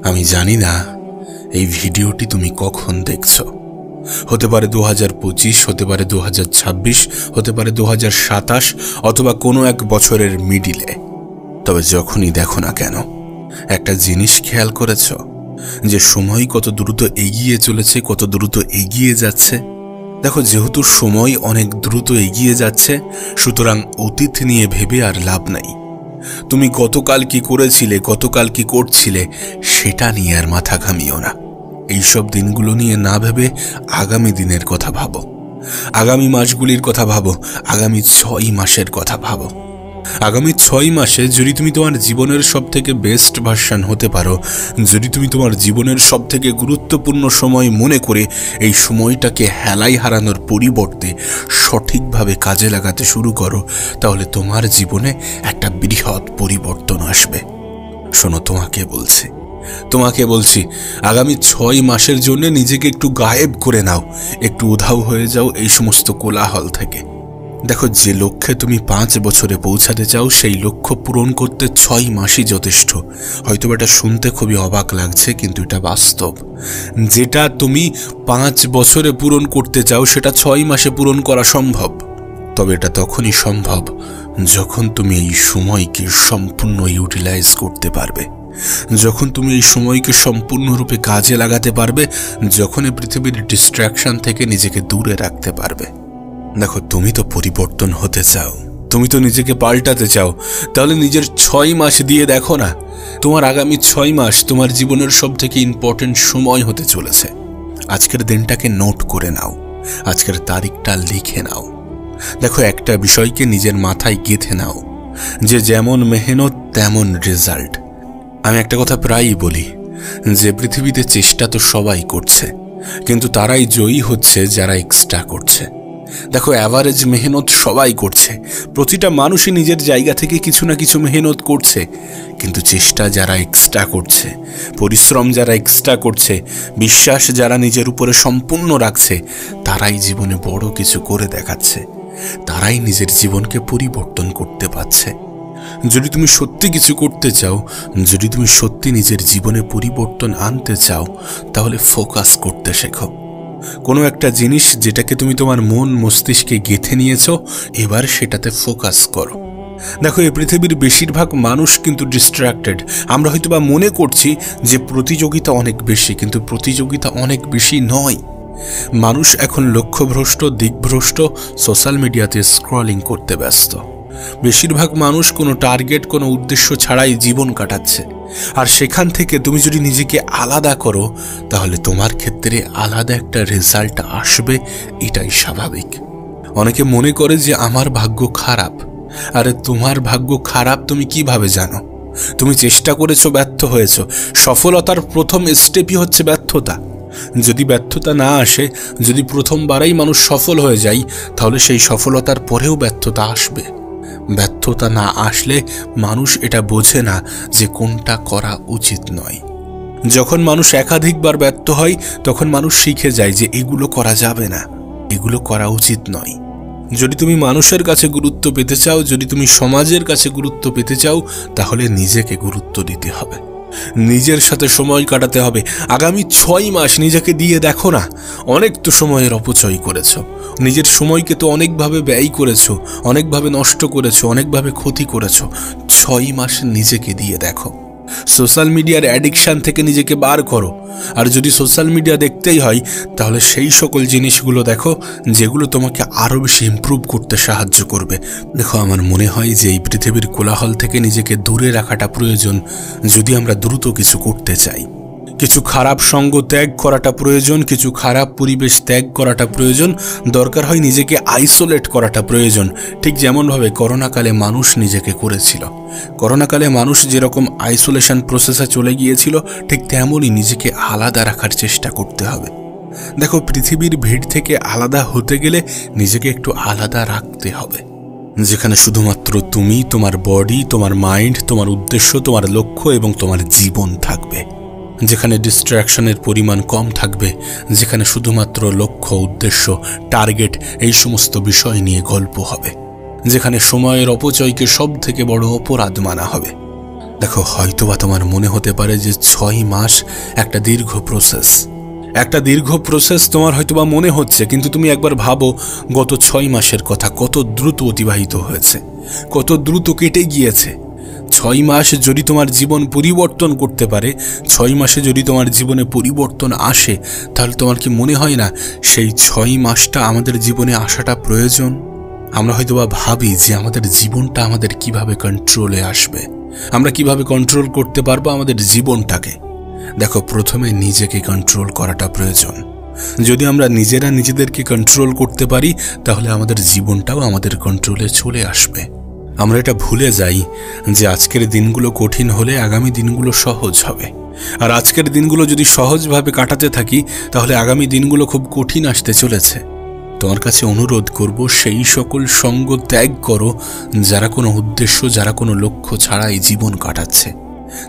আমি জানি না এই ভিডিওটি তুমি কখন দেখছো। হতে পারে 2025, হতে পারে 2026, হতে পারে 2027, অথবা কোনো এক বছরের মিডিলে। তবে যখনই দেখো না কেন, একটা জিনিস খেয়াল করেছ যে সময় কত দ্রুত এগিয়ে চলেছে, কত দ্রুত এগিয়ে যাচ্ছে। দেখো, যেহেতু সময় অনেক দ্রুত এগিয়ে যাচ্ছে, সুতরাং অতীত নিয়ে ভেবে আর লাভ নাই। তুমি গতকাল কি করেছিলে, গতকাল কি করছিলে, সেটা নিয়ে আর মাথা ঘামিও না। এইসব দিনগুলো নিয়ে না ভেবে আগামী দিনের কথা ভাবো, আগামী মাসগুলির কথা ভাবো, আগামী 6 মাসের কথা ভাবো। আগামী 6 মাসে যদি তুমি তোমার জীবনের সব থেকে বেস্ট ভার্সন হতে পারো, যদি তুমি তোমার জীবনের সব থেকে গুরুত্বপূর্ণ সময় মনে করে এই সময়টাকে হেলায় হারানোর পরিবর্তে সঠিকভাবে কাজে লাগাতে শুরু করো, তাহলে তোমার জীবনে একটা বৃহৎ পরিবর্তন আসবে। শোনো, তোমাকে বলছি আগামী 6 মাসের জন্য নিজেকে একটু গায়েব করে নাও, একটু উধাও হয়ে যাও এই সমস্ত কোলাহল থেকে। দেখো, যে লক্ষ্যে তুমি 5 বছরে পৌঁছাতে চাও, সেই লক্ষ্য পূরণ করতে 6 মাসই যথেষ্ট। হয়তো এটা শুনতে খুবই অবাক লাগছে, কিন্তু এটা বাস্তব। যেটা তুমি 5 বছরে পূরণ করতে চাও, সেটা 6 মাসে পূরণ করা সম্ভব। তবে এটা তখনই সম্ভব যখন তুমি এই সময়কে সম্পূর্ণ ইউটিলাইজ করতে পারবে, যখন তুমি এই সময়কে সম্পূর্ণরূপে কাজে লাগাতে পারবে, যখন এই পৃথিবীর ডিস্ট্র্যাকশন থেকে নিজেকে দূরে রাখতে পারবে। দেখো, তুমি তো পরিবর্তন হতে চাও, তুমি তো নিজেকে পাল্টাতে চাও, তাহলে নিজের 6 মাস দিয়ে দেখো না। তোমার আগামী 6 মাস তোমার জীবনের সব থেকে ইম্পর্টেন্ট সময় হতে চলেছে। আজকের দিনটাকে নোট করে নাও, আজকের তারিখটা লিখে নাও। দেখো, একটা বিষয়কে নিজের মাথায় গেঁথে নাও যে যেমন মেহনত তেমন রেজাল্ট। আমি একটা কথা প্রায়ই বলি যে পৃথিবীতে চেষ্টা তো সবাই করছে, কিন্তু তারাই জয়ী হচ্ছে যারা এক্সট্রা করছে। দেখো, অ্যাভারেজ মেহনত সবাই করছে, প্রতিটা মানুষই নিজের জায়গা থেকে কিছু না কিছু মেহনত করছে, কিন্তু চেষ্টা যারা এক্সট্রা করছে, পরিশ্রম যারা এক্সট্রা করছে, বিশ্বাস যারা নিজের উপরে সম্পূর্ণ রাখছে, তারাই জীবনে বড় কিছু করে দেখাচ্ছে, তারাই নিজের জীবনকে পরিবর্তন করতে পারছে। যদি তুমি সত্যি কিছু করতে চাও, যদি তুমি সত্যি নিজের জীবনে পরিবর্তন আনতে চাও, তাহলে ফোকাস করতে শেখো। কোনো একটা জিনিস যেটাকে তুমি তোমার মন মস্তিষ্কে গেঁথে নিয়েছো, এবার সেটাতে ফোকাস করো। দেখো, এই পৃথিবীর বেশিরভাগ মানুষ কিন্তু ডিস্ট্র্যাক্টেড। আমরা হয়তোবা মনে করছি যে প্রতিযোগিতা অনেক বেশি, কিন্তু প্রতিযোগিতা অনেক বেশি নয়। মানুষ এখন লক্ষ্যভ্রষ্ট, দিকভ্রষ্ট, সোশ্যাল মিডিয়াতে স্ক্রলিং করতে ব্যস্ত। বেশিরভাগ মানুষ কোনো টার্গেট, কোনো উদ্দেশ্য ছাড়াই জীবন কাটাচ্ছে। আর সেখান থেকে তুমি যদি নিজেকে আলাদা করো, তাহলে তোমার ক্ষেত্রে আলাদা একটা রেজাল্ট আসবে, এটাই স্বাভাবিক। অনেকে মনে করে যে আমার ভাগ্য খারাপ। আরে, তোমার ভাগ্য খারাপ তুমি কিভাবে জানো? তুমি চেষ্টা করেছো, ব্যর্থ হয়েছো। সফলতার প্রথম স্টেপই হচ্ছে ব্যর্থতা। যদি ব্যর্থতা না আসে, যদি প্রথমবারেই মানুষ সফল হয়ে যায়, তাহলে সেই সফলতার পরেও ব্যর্থতা আসবে। ব্যর্থতা না আসলে মানুষ এটা বোঝে না যে কোনটা করা উচিত নয়। যখন মানুষ একাধিকবার ব্যর্থ হয়, তখন মানুষ শিখে যায় যে এগুলো করা যাবে না, এগুলো করা উচিত নয়। যদি তুমি মানুষের কাছে গুরুত্ব পেতে চাও, যদি তুমি সমাজের কাছে গুরুত্ব পেতে চাও, তাহলে নিজেকে গুরুত্ব দিতে হবে, নিজের সাথে সময় কাটাতে হবে। আগামী 6 মাস নিজেকে দিয়ে দেখো না। অনেক তো সময়ের অপচয় করেছো, নিজের সময়কে তো অনেকভাবে ব্যয় করেছো, অনেকভাবে নষ্ট করেছো, অনেকভাবে ক্ষতি করেছো। 6 মাস নিজেকে দিয়ে দেখো। সোশ্যাল মিডিয়ার অ্যাডিকশান থেকে নিজেকে বার করো। আর যদি সোশ্যাল মিডিয়া দেখতেই হয়, তাহলে সেই সকল জিনিসগুলো দেখো যেগুলো তোমাকে আরও বেশি ইমপ্রুভ করতে সাহায্য করবে। দেখো, আমার মনে হয় যে এই পৃথিবীর কোলাহল থেকে নিজেকে দূরে রাখাটা প্রয়োজন যদি আমরা দ্রুত কিছু করতে চাই। কিছু খারাপ সঙ্গ ত্যাগ করাটা প্রয়োজন, কিছু খারাপ পরিবেশ ত্যাগ করাটা প্রয়োজন, দরকার হয় নিজেকে আইসোলেট করাটা প্রয়োজন। ঠিক যেমনভাবে করোনাকালে মানুষ নিজেকে করেছিল। করোনাকালে মানুষ যেরকম আইসোলেশন প্রসেসে চলে গিয়েছিল, ঠিক তেমনই নিজেকে আলাদা রাখার চেষ্টা করতে হবে। দেখো, পৃথিবীর ভিড় থেকে আলাদা হতে গেলে নিজেকে একটু আলাদা রাখতে হবে, যেখানে শুধুমাত্র তুমি, তোমার বডি, তোমার মাইন্ড, তোমার উদ্দেশ্য, তোমার লক্ষ্য এবং তোমার জীবন থাকবে। যেখানে ডিস্ট্র্যাকশনের পরিমাণ কম থাকবে, যেখানে শুধুমাত্র লক্ষ্য, উদ্দেশ্য, টার্গেট এই সমস্ত বিষয় নিয়ে গল্প হবে, যেখানে সময়ের অপচয়কে সব থেকে বড় অপরাধ মানা হবে। দেখো, হয়তোবা তোমার মনে হতে পারে যে 6 মাস একটা দীর্ঘ প্রসেস তোমার হয়তোবা মনে হচ্ছে, কিন্তু তুমি একবার ভাবো গত 6 মাসের কথা, কত দ্রুত অতিবাহিত হয়েছে, কত দ্রুত কেটে গিয়েছে। 6 মাস যদি তোমার জীবন পরিবর্তন করতে পারে, 6 মাসে যদি তোমার জীবনে পরিবর্তন আসে, তাহলে তোমার কি মনে হয় না সেই 6 মাসটা আমাদের জীবনে আসাটা প্রয়োজন? আমরা হয়তোবা ভাবি যে আমাদের জীবনটা আমাদের কিভাবে কন্ট্রোলে আসবে, আমরা কিভাবে কন্ট্রোল করতে পারবো আমাদের জীবনটাকে। দেখো, প্রথমে নিজেকে কন্ট্রোল করাটা প্রয়োজন। যদি আমরা নিজেরা নিজেদেরকে কন্ট্রোল করতে পারি, তাহলে আমাদের জীবনটাও আমাদের কন্ট্রোলে চলে আসবে। আমরা এটা ভুলে যাই যে আজকের দিনগুলো কঠিন হলে আগামী দিনগুলো সহজ হবে, আর আজকের দিনগুলো যদি সহজভাবে কাটাতে থাকি, তাহলে আগামী দিনগুলো খুব কঠিন আসতে চলেছে। তোমার কাছে অনুরোধ করব, সেই সকল সঙ্গ ত্যাগ করো যারা কোনো উদ্দেশ্য, যারা কোনো লক্ষ্য ছাড়াই জীবন কাটাচ্ছে।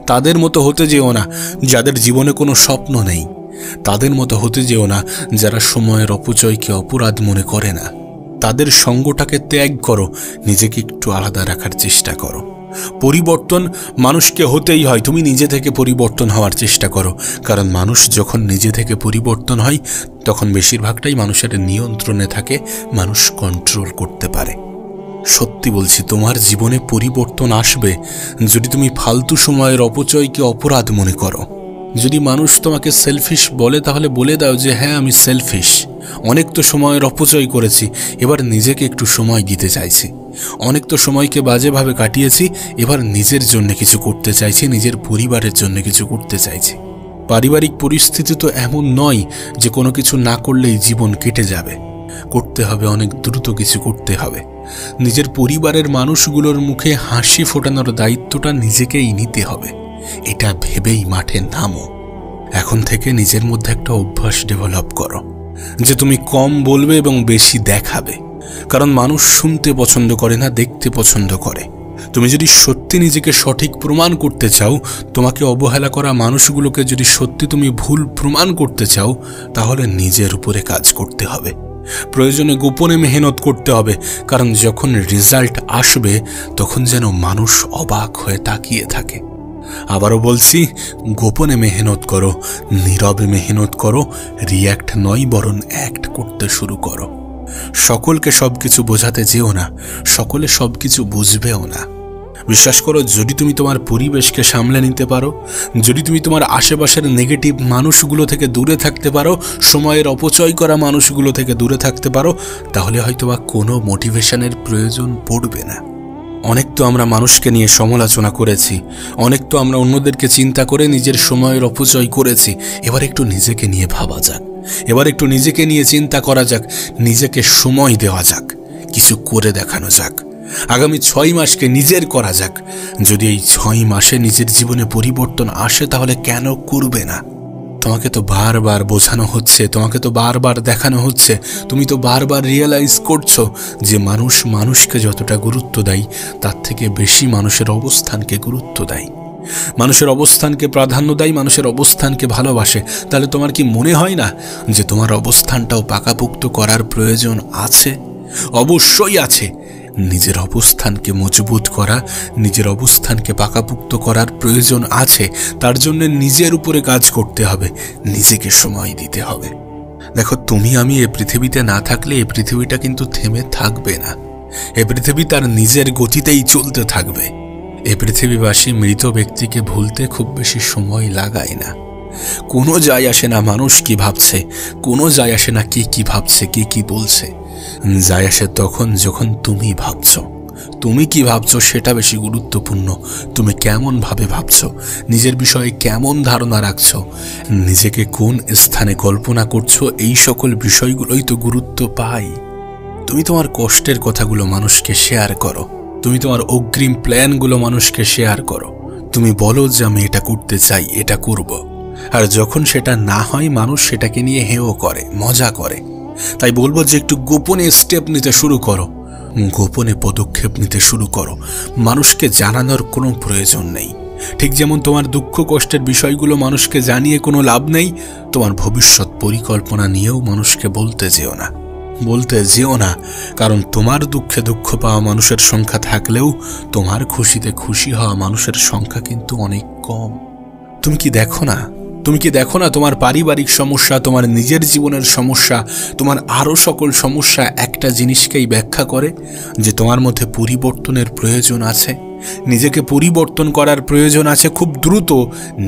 তাদের মতো হতে যেও না যাদের জীবনে কোনো স্বপ্ন নেই। তাদের মতো হতে যেও না যারা সময়ের অপচয়কে অপরাধ মনে করে না। তাদের সঙ্গটাকে ত্যাগ করো, নিজেকে একটু আলাদা রাখার চেষ্টা করো। পরিবর্তন মানুষকে হতেই হয়, তুমি নিজে থেকে পরিবর্তন হওয়ার চেষ্টা করো। কারণ মানুষ যখন নিজে থেকে পরিবর্তন হয়, তখন বেশিরভাগটাই মানুষের নিয়ন্ত্রণে থাকে, মানুষ কন্ট্রোল করতে পারে। সত্যি বলছি, তোমার জীবনে পরিবর্তন আসবে যদি তুমি ফালতু সময়ের অপচয়কে অপরাধ মনে করো। যদি মানুষ তোমাকে সেলফিশ বলে, তাহলে বলে দাও যে হ্যাঁ, আমি সেলফিশ, অনেক তো সময়ের অপচয় করেছি, এবার নিজেকে একটু সময় দিতে চাইছি। অনেক তো সময়কে বাজেভাবে কাটিয়েছি, এবার নিজের জন্য কিছু করতে চাইছি, নিজের পরিবারের জন্য কিছু করতে চাইছি। পারিবারিক পরিস্থিতি তো এমন নয় যে কোনো কিছু না করলেই জীবন কেটে যাবে। করতে হবে, অনেক দ্রুত কিছু করতে হবে। নিজের পরিবারের মানুষগুলোর মুখে হাসি ফোটানোর দায়িত্বটা নিজেকেই নিতে হবে। এটা ভেবেই মাঠে নামো। এখন থেকে নিজের মধ্যে একটা অভ্যাস ডেভেলপ করো যে তুমি কম বলবে এবং বেশি দেখাবে। কারণ মানুষ শুনতে পছন্দ করে না, দেখতে পছন্দ করে। তুমি যদি সত্যি নিজেকে সঠিক প্রমাণ করতে চাও, তোমাকে অবহেলা করা মানুষগুলোকে যদি সত্যি তুমি ভুল প্রমাণ করতে চাও, তাহলে নিজের উপরে কাজ করতে হবে। প্রয়োজনে গোপনে মেহনত করতে হবে, কারণ যখন রেজাল্ট আসবে তখন যেন মানুষ অবাক হয়ে তাকিয়ে থাকে। আবারও বলছি, গোপনে মেহনত করো, নীরবে মেহনত করো, রিয়্যাক্ট নয় বরং অ্যাক্ট করতে শুরু করো। সকলকে সবকিছু বোঝাতে যেও না, সকলে সবকিছু বুঝবেও না। বিশ্বাস করো, যদি তুমি তোমার পরিবেশকে সামলে নিতে পারো, যদি তুমি তোমার আশেপাশের নেগেটিভ মানুষগুলো থেকে দূরে থাকতে পারো, সময়ের অপচয় করা মানুষগুলো থেকে দূরে থাকতে পারো, তাহলে হয়তোবা কোনো মোটিভেশনের প্রয়োজন পড়বে না। অনেক তো আমরা মানুষকে নিয়ে সমালোচনা করেছি, অনেক তো আমরা অন্যদেরকে চিন্তা করে নিজের সময়ের অপচয় করেছি। এবার একটু নিজেকে নিয়ে ভাবা যাক, এবার একটু নিজেকে নিয়ে চিন্তা করা যাক, নিজেকে সময় দেওয়া যাক, কিছু করে দেখানো যাক। আগামী 6 মাসকে নিজের করা যাক। যদি এই 6 মাসে নিজের জীবনে পরিবর্তন আসে, তাহলে কেন করবে না? তোমাকে তো বারবার বোঝানো হচ্ছে, তোমাকে তো বারবার দেখানো হচ্ছে, তুমি তো বারবার রিয়েলাইজ করছো যে মানুষ মানুষকে যতটা গুরুত্ব দেয়, তার থেকে বেশি মানুষের অবস্থানকে গুরুত্ব দেয়, মানুষের অবস্থানকে প্রাধান্য দেয়, মানুষের অবস্থানকে ভালোবাসে। তাহলে তোমার কি মনে হয় না যে তোমার অবস্থানটাও পাকাপোক্ত করার প্রয়োজন আছে? অবশ্যই আছে। নিজের অবস্থানকে মজবুত করা, নিজের অবস্থানকে পাকাপোক্ত করার প্রয়োজন আছে। তার জন্য নিজের উপরে কাজ করতে হবে, নিজেকে সময় দিতে হবে। দেখো, তুমি আমি এ পৃথিবীতে না থাকলে এই পৃথিবীটা কিন্তু থেমে থাকবে না। এ পৃথিবী তার নিজের গতিতেই চলতে থাকবে। এ পৃথিবীবাসী মৃত ব্যক্তিকে ভুলতে খুব বেশি সময় লাগায় না। কোনো যায় আসে না মানুষ কি ভাবছে, কোনো যায় আসে না কে কি ভাবছে, কে কি বলছে। যায় আসে তখন যখন তুমি ভাবছো। তুমি কি ভাবছো সেটা বেশি গুরুত্বপূর্ণ। তুমি কেমন ভাবে ভাবছো, নিজের বিষয়ে কেমন ধারণা রাখছো, নিজেকে কোন স্থানে কল্পনা করছো, এই সকল বিষয়গুলোই তো গুরুত্ব পায়। তুমি তোমার কষ্টের কথাগুলো মানুষকে শেয়ার করো, তুমি তোমার অগ্রিম প্ল্যানগুলো মানুষকে শেয়ার করো। তুমি বলো যে আমি এটা করতে চাই, এটা করব। আর যখন সেটা না হয়, মানুষ সেটাকে নিয়ে হেও করে, মজা করে। তাই বলবো যে একটু গোপনে স্টেপ নিতে শুরু করো, গোপনে পদক্ষেপ নিতে শুরু করো। মানুষকে জানানোর কোনো প্রয়োজন নেই। ঠিক যেমন তোমার দুঃখ কষ্টের বিষয়গুলো মানুষকে জানিয়ে কোনো লাভ নেই, তোমার ভবিষ্যৎ পরিকল্পনা নিয়েও মানুষকে বলতে যেও না। বলতে যেও না, কারণ তোমার দুঃখে দুঃখ পাওয়া মানুষের সংখ্যা থাকলেও তোমার খুশিতে খুশি হওয়া মানুষের সংখ্যা কিন্তু অনেক কম। তুমি কি দেখো না তোমার পারিবারিক সমস্যা, তোমার নিজের জীবনের সমস্যা, তোমার আরও সকল সমস্যা একটা জিনিসকেই ব্যাখ্যা করে যে তোমার মধ্যে পরিবর্তনের প্রয়োজন আছে, নিজেকে পরিবর্তন করার প্রয়োজন আছে, খুব দ্রুত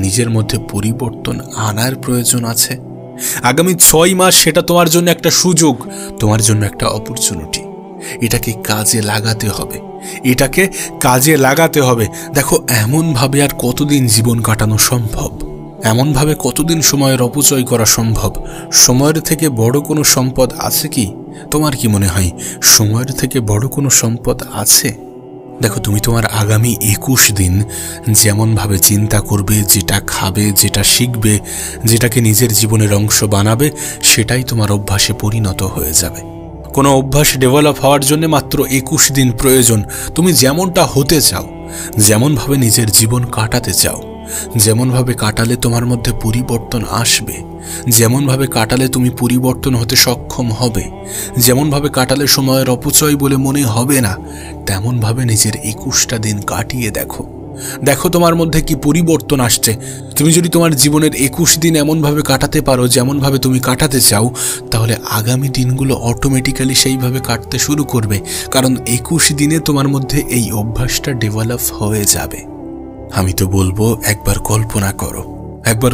নিজের মধ্যে পরিবর্তন আনার প্রয়োজন আছে। আগামী 6 মাস সেটা তোমার জন্য একটা সুযোগ, তোমার জন্য একটা অপরচুনিটি। এটাকে কাজে লাগাতে হবে। দেখো, এমনভাবে আর কতদিন জীবন কাটানো সম্ভব? এমনভাবে কতদিন সময়ের অপচয় করা সম্ভব? সময়ের থেকে বড় কোনো সম্পদ আছে কি? তোমার কি মনে হয় সময়ের থেকে বড় কোনো সম্পদ আছে? দেখো, তুমি তোমার আগামী 21 দিন যেমনভাবে চিন্তা করবে, যেটা খাবে, যেটা শিখবে, যেটাকে নিজের জীবনের অংশ বানাবে, সেটাই তোমার অভ্যাসে পরিণত হয়ে যাবে। কোনো অভ্যাস ডেভেলপ হওয়ার জন্য মাত্র 21 দিন প্রয়োজন। তুমি যেমনটা হতে চাও, যেমনভাবে নিজের জীবন কাটাতে চাও, যেমনভাবে কাটালে তোমার মধ্যে পরিবর্তন আসবে, যেমনভাবে কাটালে তুমি পরিবর্তন হতে সক্ষম হবে, যেমনভাবে কাটালে সময়ের অপচয় বলে মনে হবে না, তেমনভাবে নিজের 21টা দিন কাটিয়ে দেখো তোমার মধ্যে কি পরিবর্তন আসছে। তুমি যদি তোমার জীবনের 21 দিন এমনভাবে কাটাতে পারো যেমনভাবে তুমি কাটাতে চাও, তাহলে আগামী দিনগুলো অটোমেটিক্যালি সেইভাবে কাটতে শুরু করবে, কারণ 21 দিনে তোমার মধ্যে এই অভ্যাসটা ডেভেলপ হয়ে যাবে। আমি তো বলবো, একবার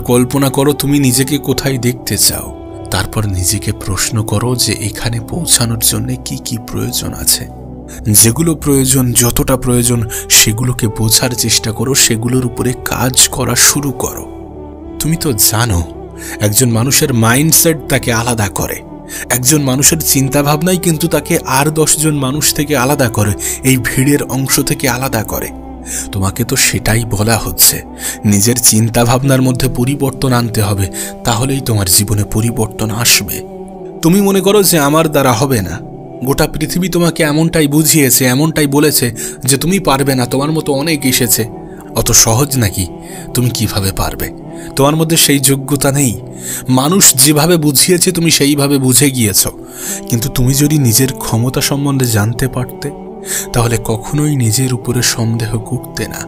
কল্পনা করো তুমি নিজেকে কোথায় দেখতে চাও। তারপর নিজেকে প্রশ্ন করো যে এখানে পৌঁছানোর জন্য কি কি প্রয়োজন আছে। যেগুলো প্রয়োজন, যতটা প্রয়োজন, সেগুলোকে বোঝার চেষ্টা করো, সেগুলোর উপরে কাজ করা শুরু করো। তুমি তো জানো, একজন মানুষের মাইন্ডসেট তাকে আলাদা করে, একজন মানুষের চিন্তাভাবনাই কিন্তু তাকে আর 10 জন মানুষ থেকে আলাদা করে, এই ভিড়ের অংশ থেকে আলাদা করে। তোমাকে তো সেটাই বলা হচ্ছে, নিজের চিন্তা ভাবনার মধ্যে পরিবর্তন আনতে হবে, তাহলেই তোমার জীবনে পরিবর্তন আসবে। তুমি মনে করো যে আমার দ্বারা হবে না, গোটা পৃথিবী তোমাকে এমনটাই বুঝিয়েছে, এমনটাই বলেছে যে তুমি পারবে না, তোমার মতো অনেক এসেছে। অত সহজ নাকি? তুমি কিভাবে পারবে? তোমার মধ্যে সেই যোগ্যতা নেই। মানুষ যেভাবে বুঝিয়েছে তুমি সেইভাবে বুঝে গিয়েছ, কিন্তু তুমি যদি নিজের ক্ষমতা সম্বন্ধে জানতে পারতে, তাহলে কখনোই নিজের উপরে সন্দেহ করতে না,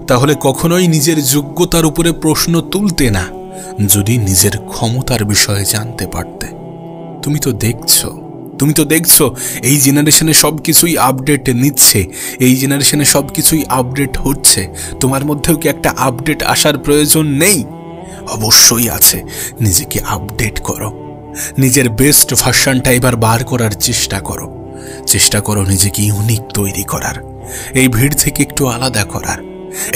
তাহলে কখনোই নিজের যোগ্যতার উপরে প্রশ্ন তুলতে না, যদি নিজের ক্ষমতার বিষয়ে জানতে পারতে। তুমি তো দেখছো এই জেনারেশনে সবকিছুই আপডেট নিচ্ছে, এই জেনারেশনে সবকিছুই আপডেট হচ্ছে। তোমার মধ্যেও কি একটা আপডেট আসার প্রয়োজন নেই? অবশ্যই আছে। নিজেকে আপডেট করো, নিজের বেস্ট ভার্সনটা এবার বার করার চেষ্টা করো নিজেকে ইউনিক তৈরি করার, এই ভিড় থেকে একটু আলাদা করার,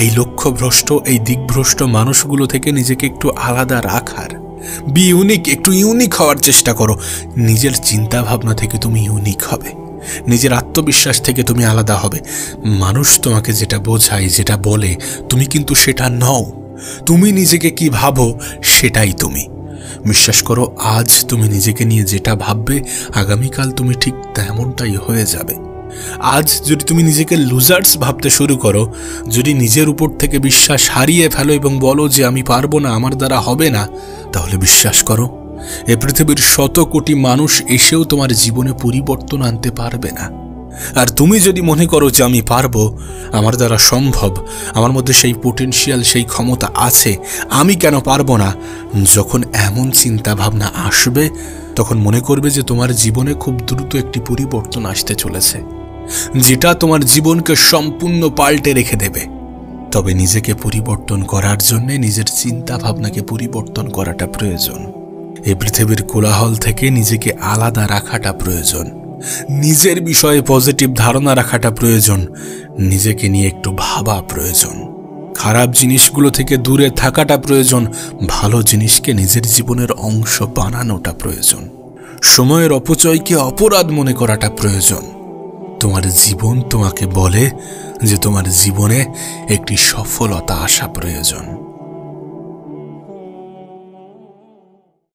এই লক্ষ্যভ্রষ্ট, এই দিকভ্রষ্ট মানুষগুলো থেকে নিজেকে একটু আলাদা রাখার। বি ইউনিক, একটু ইউনিক হওয়ার চেষ্টা করো। নিজের চিন্তা ভাবনা থেকে তুমি ইউনিক হবে, নিজের আত্মবিশ্বাস থেকে তুমি আলাদা হবে। মানুষ তোমাকে যেটা বোঝায়, যেটা বলে, তুমি কিন্তু সেটা নও। তুমি নিজেকে কি ভাবো সেটাই তুমি। বিশ্বাস করো, আজ তুমি নিজেকে নিয়ে যেটা ভাববে, আগামীকাল তুমি ঠিক তেমনটাই হয়ে যাবে। আজ যদি তুমি নিজেকে লুজার্স ভাবতে শুরু করো, যদি নিজের উপর থেকে বিশ্বাস হারিয়ে ফেলো এবং বলো যে আমি পারবো না, আমার দ্বারা হবে না, তাহলে বিশ্বাস করো, এ পৃথিবীর 100 কোটি মানুষ এসেও তোমার জীবনে পরিবর্তন আনতে পারবে না। আর তুমি যদি মনে করো যে আমি পারবো, আমার দ্বারা সম্ভব, আমার মধ্যে সেই পোটেনশিয়াল, সেই ক্ষমতা আছে, আমি কেন পারবো না, যখন এমন চিন্তা ভাবনা আসবে, তখন মনে করবে যে তোমার জীবনে খুব দ্রুত একটি পরিবর্তন আসতে চলেছে, যেটা তোমার জীবনকে সম্পূর্ণ পাল্টে রেখে দেবে। তবে নিজেকে পরিবর্তন করার জন্য নিজের চিন্তা ভাবনাকে পরিবর্তন করাটা প্রয়োজন। এই পৃথিবীর কোলাহল থেকে নিজেকে আলাদা রাখাটা প্রয়োজন, নিজের বিষয়ে পজিটিভ ধারণা রাখাটা প্রয়োজন, নিজেকে নিয়ে একটু ভাবা প্রয়োজন, খারাপ জিনিসগুলো থেকে দূরে থাকাটা প্রয়োজন, ভালো জিনিসকে নিজের জীবনের অংশ বানানোটা প্রয়োজন, সময়ের অপচয়কে অপরাধ মনে করাটা প্রয়োজন। তোমার জীবন তোমাকে বলে যে তোমার জীবনে একটি সফলতা আসা প্রয়োজন।